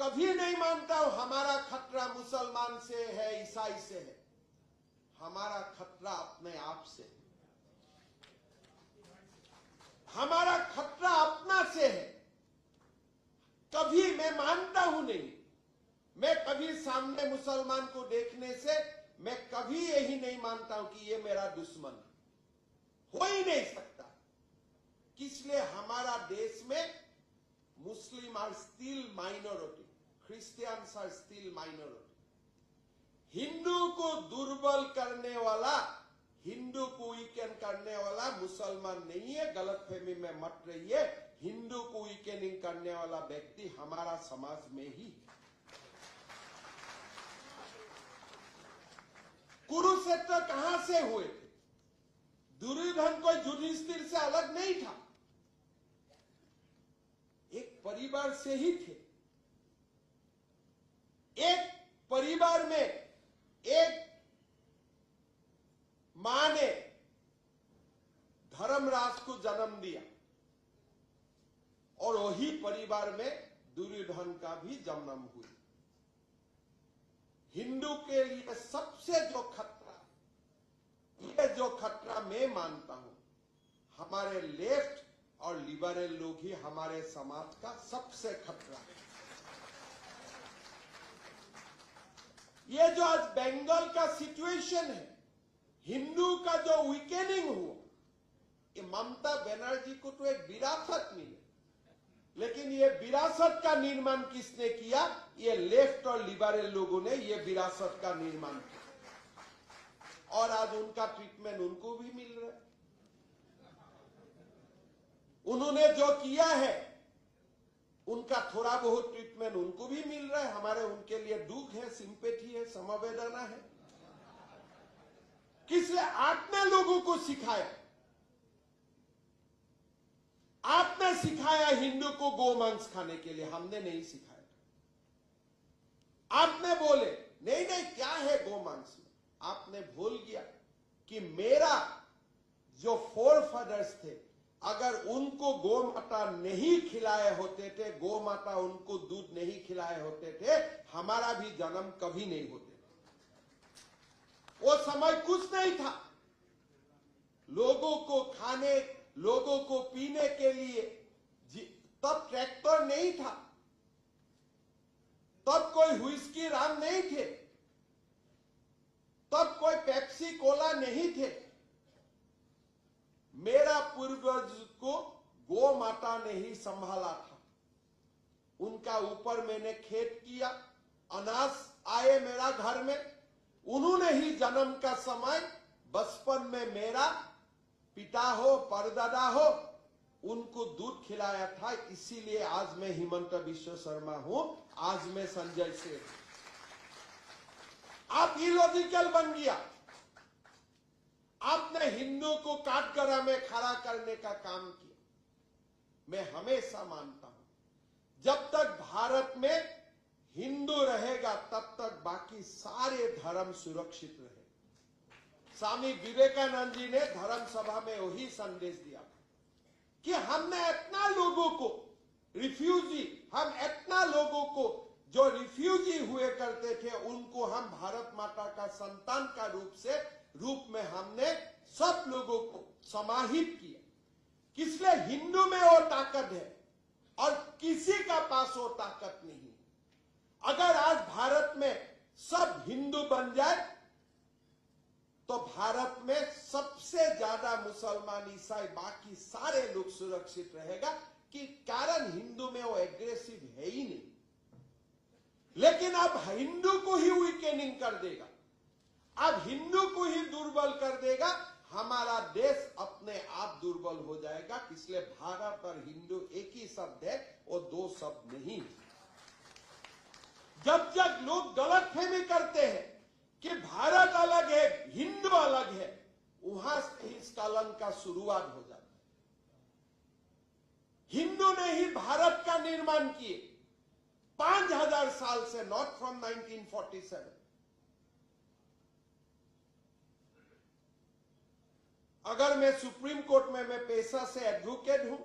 कभी नहीं मानता हूं हमारा खतरा मुसलमान से है, ईसाई से है। हमारा खतरा अपने आप से है। हमारा खतरा अपना से है। कभी मैं मानता हूं नहीं, मैं कभी सामने मुसलमान को देखने से मैं कभी यही नहीं मानता हूं कि ये मेरा दुश्मन है। हो ही नहीं सकता। इसलिए हमारा देश में Muslim are still minority, Christians are still minority. हिंदू को दुर्बल करने वाला, हिंदू को वीकेंड करने वाला मुसलमान नहीं है। गलतफहमी में मत रहिए। हिंदू को वीकेंडिंग करने वाला व्यक्ति हमारा समाज में ही। कुरुक्षेत्र कहां से हुए थे? दुर्योधन कोई युधिष्ठिर से अलग नहीं था, एक परिवार से ही थे। एक परिवार में एक मां ने धर्मराज को जन्म दिया और वही परिवार में दुर्योधन का भी जन्म हुआ। हिंदू के लिए सबसे जो खतरा, ये जो खतरा मैं मानता हूं, हमारे लेफ्ट और लिबरल लोग ही हमारे समाज का सबसे खतरा है। ये जो आज बंगाल का सिचुएशन है, हिंदू का जो वीकेनिंग हुआ, ये ममता बनर्जी को तो एक विरासत मिली, लेकिन ये विरासत का निर्माण किसने किया? ये लेफ्ट और लिबरल लोगों ने ये विरासत का निर्माण किया और आज उनका ट्रीटमेंट उनको भी मिल रहा है। उन्होंने जो किया है उनका थोड़ा बहुत ट्रीटमेंट उनको भी मिल रहा है। हमारे उनके लिए दुख है, सिंपैथी है, समवेदना है। किसने? आपने लोगों को सिखाया। आपने सिखाया हिंदू को गोमांस खाने के लिए, हमने नहीं सिखाया। आपने बोले नहीं नहीं क्या है गोमांस में। आपने भूल गया कि मेरा जो फोर फादर्स थे, अगर उनको गौ माता नहीं खिलाए होते थे, गौ माता उनको दूध नहीं खिलाए होते थे, हमारा भी जन्म कभी नहीं होते थे। वो समय कुछ नहीं था। लोगों को खाने, लोगों को पीने के लिए तब ट्रैक्टर नहीं था, तब कोई व्हिस्की राम नहीं थे, तब कोई पेप्सी कोला नहीं थे। मेरा पूर्वज को गौ माता ने ही संभाला था। उनका ऊपर मैंने खेत किया, अनाज आए मेरा घर में, उन्होंने ही जन्म का समय बचपन में मेरा पिता हो, परदादा हो, उनको दूध खिलाया था। इसीलिए आज मैं हिमंत बिश्व शर्मा हूं, आज मैं संजय सेठ। आप इलॉजिकल बन गया। आपने हिंदू को काटगरा में खड़ा करने का काम किया। मैं हमेशा मानता हूं, जब तक भारत में हिंदू रहेगा तब तक बाकी सारे धर्म सुरक्षित रहे। स्वामी विवेकानंद जी ने धर्म सभा में वही संदेश दिया कि हमने इतना लोगों को रिफ्यूजी, हम इतना लोगों को जो रिफ्यूजी हुए करते थे, उनको हम भारत माता का संतान का रूप में हमने सब लोगों को समाहित किया। इसलिए हिंदू में वो ताकत है और किसी का पास वो ताकत नहीं। अगर आज भारत में सब हिंदू बन जाए तो भारत में सबसे ज्यादा मुसलमान, ईसाई, बाकी सारे लोग सुरक्षित रहेगा, कि कारण हिंदू में वो एग्रेसिव है ही नहीं। लेकिन अब हिंदू को ही वीकेनिंग कर देगा, अब हिंदू को ही दुर्बल कर देगा, हमारा देश अपने आप दुर्बल हो जाएगा। इसलिए भारत और हिंदू एक ही शब्द है, वो दो शब्द नहीं। जब जब लोग गलतफहमी करते हैं कि भारत अलग है, हिंदू अलग है, वहां से इस कलंक का शुरुआत हो जाता है। हिंदू ने ही भारत का निर्माण किए 5000 साल से, नॉट फ्रॉम 1947। अगर मैं सुप्रीम कोर्ट में, मैं पेशा से एडवोकेट हूं,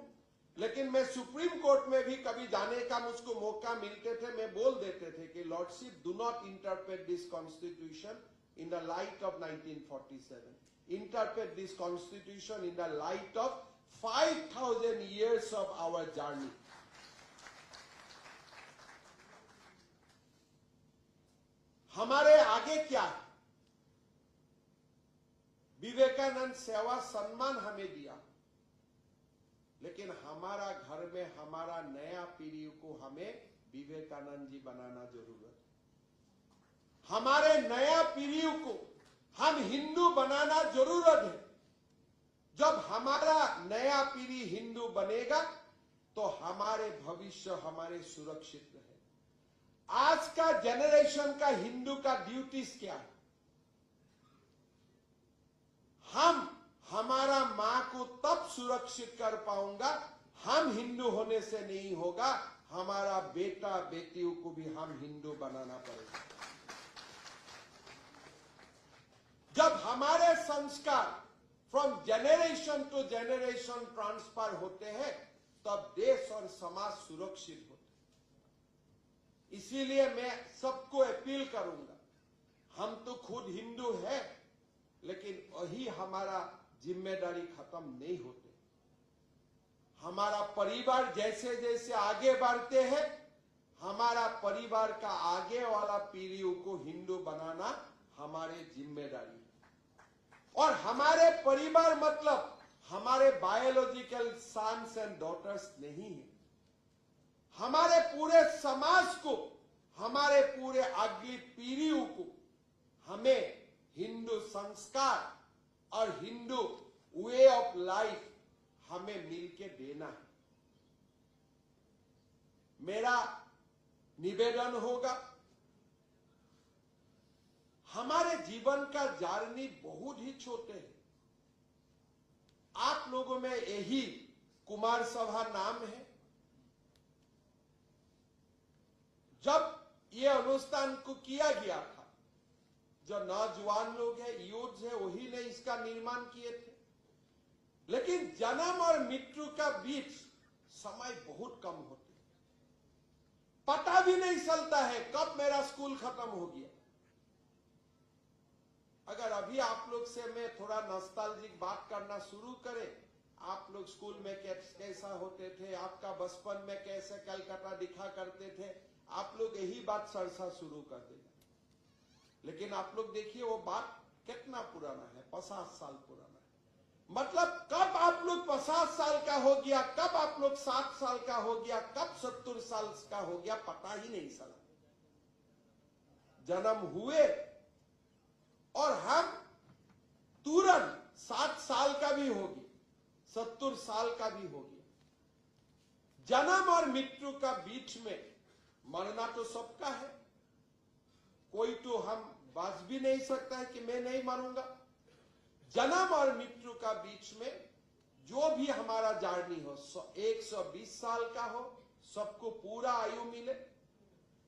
लेकिन मैं सुप्रीम कोर्ट में भी कभी जाने का मुझको मौका मिलते थे, मैं बोल देते थे कि lordship do not interpret this constitution in the light of 1947, interpret this constitution in the light of 5000 years of our journey. हमारे आगे क्या है? विवेकानंद सेवा सम्मान हमें दिया, लेकिन हमारा घर में हमारा नया पीढ़ी को हमें विवेकानंद जी बनाना जरूरत है। हमारे नया पीढ़ी को हम हिंदू बनाना जरूरत है। जब हमारा नया पीढ़ी हिंदू बनेगा तो हमारे भविष्य हमारे सुरक्षित रहे। आज का जनरेशन का हिंदू का ड्यूटीज क्या है? हम हमारा मां को तब सुरक्षित कर पाऊंगा, हम हिंदू होने से नहीं होगा, हमारा बेटा बेटियों को भी हम हिंदू बनाना पड़ेगा। जब हमारे संस्कार from generation to generation transfer होते हैं तब देश और समाज सुरक्षित होते हैं। इसीलिए मैं सबको अपील करूंगा, हम तो खुद हिंदू हैं, लेकिन वही हमारा जिम्मेदारी खत्म नहीं होते। हमारा परिवार जैसे जैसे आगे बढ़ते हैं, हमारा परिवार का आगे वाला पीढ़ियों को हिंदू बनाना हमारी जिम्मेदारी है। और हमारे परिवार मतलब हमारे बायोलॉजिकल सन्स एंड डॉटर्स नहीं है। हमारे पूरे समाज को, हमारे पूरे अगली पीढ़ियों को हमें हिंदू संस्कार और हिंदू वे ऑफ लाइफ हमें मिलके देना है। मेरा निवेदन होगा, हमारे जीवन का जर्नी बहुत ही छोटे है। आप लोगों में यही कुमार सभा नाम है। जब ये अनुष्ठान को किया गया था, जो नौजवान लोग हैं, यूथ है, वही ने इसका निर्माण किए थे। लेकिन जन्म और मृत्यु का बीच समय बहुत कम होते, पता भी नहीं चलता है कब मेरा स्कूल खत्म हो गया। अगर अभी आप लोग से मैं थोड़ा नॉस्टैल्जिक बात करना शुरू करें, आप लोग स्कूल में कैसा होते थे, आपका बचपन में कैसे कलकत्ता दिखा करते थे, आप लोग यही बात सरसा शुरू कर देगा। लेकिन आप लोग देखिए वो बात कितना पुराना है, 50 साल पुराना है। मतलब कब आप लोग 50 साल का हो गया, कब आप लोग 60 साल का हो गया, कब 70 साल का हो गया, पता ही नहीं चला। जन्म हुए और हम तुरंत 60 साल का भी हो गया, 70 साल का भी हो गया। जन्म और मृत्यु का बीच में मरना तो सबका है। कोई तो हम बच भी नहीं सकता है कि मैं नहीं मरूंगा। जन्म और मृत्यु का बीच में जो भी हमारा जर्नी हो, 120 साल का हो, सबको पूरा आयु मिले।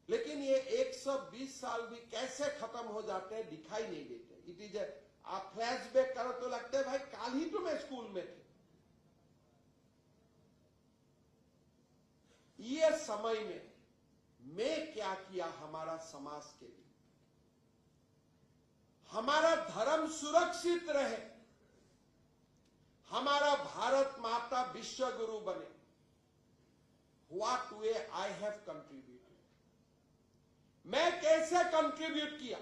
लेकिन ये 120 साल भी कैसे खत्म हो जाते हैं दिखाई नहीं देते। इट इज आप फ्लैशबैक करो तो लगता है भाई कल ही तो मैं स्कूल में थे। ये समय में मैं क्या किया हमारा समाज के लिए, हमारा धर्म सुरक्षित रहे, हमारा भारत माता विश्व गुरु बने। What way I have contributed, मैं कैसे कंट्रीब्यूट किया,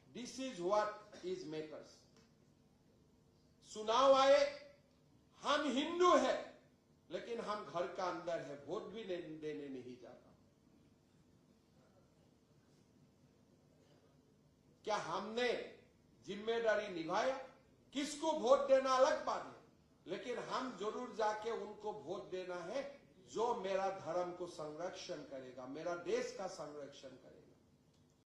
this is what is matters. चुनाव आए, हम हिंदू हैं, लेकिन हम घर का अंदर है, वोट भी देने नहीं जाता। क्या हमने जिम्मेदारी निभाया? किसको वोट देना अलग बात है, लेकिन हम जरूर जाके उनको वोट देना है जो मेरा धर्म को संरक्षण करेगा, मेरा देश का संरक्षण करेगा।